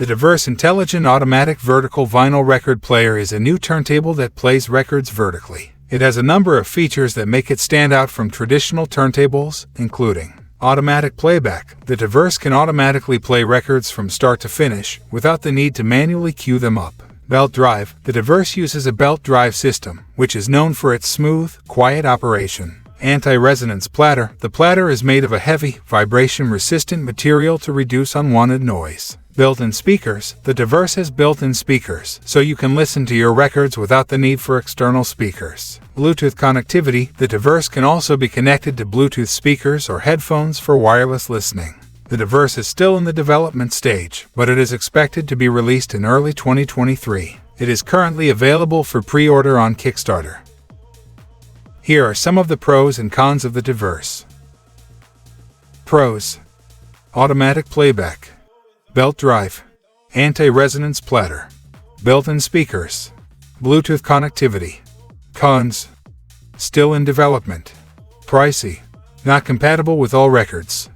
The ToVerse Intelligent Automatic Vertical Vinyl Record Player is a new turntable that plays records vertically. It has a number of features that make it stand out from traditional turntables, including automatic playback. The ToVerse can automatically play records from start to finish without the need to manually cue them up. Belt drive. The ToVerse uses a belt drive system, which is known for its smooth, quiet operation. Anti-resonance platter. The platter is made of a heavy, vibration-resistant material to reduce unwanted noise. Built-in speakers. The ToVerse has built-in speakers, so you can listen to your records without the need for external speakers. Bluetooth connectivity. The ToVerse can also be connected to Bluetooth speakers or headphones for wireless listening. The ToVerse is still in the development stage, but it is expected to be released in early 2023. It is currently available for pre-order on Kickstarter. Here are some of the pros and cons of the ToVerse. Pros: automatic playback, belt drive, anti-resonance platter, built-in speakers, Bluetooth connectivity. Cons: still in development, pricey, not compatible with all records.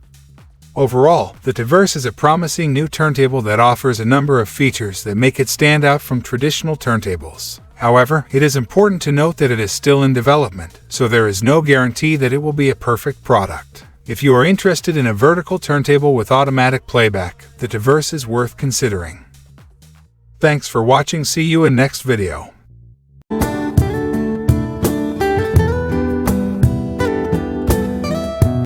Overall, the ToVerse is a promising new turntable that offers a number of features that make it stand out from traditional turntables. However, it is important to note that it is still in development, so there is no guarantee that it will be a perfect product. If you are interested in a vertical turntable with automatic playback, the ToVerse is worth considering. Thanks for watching. See you in next video.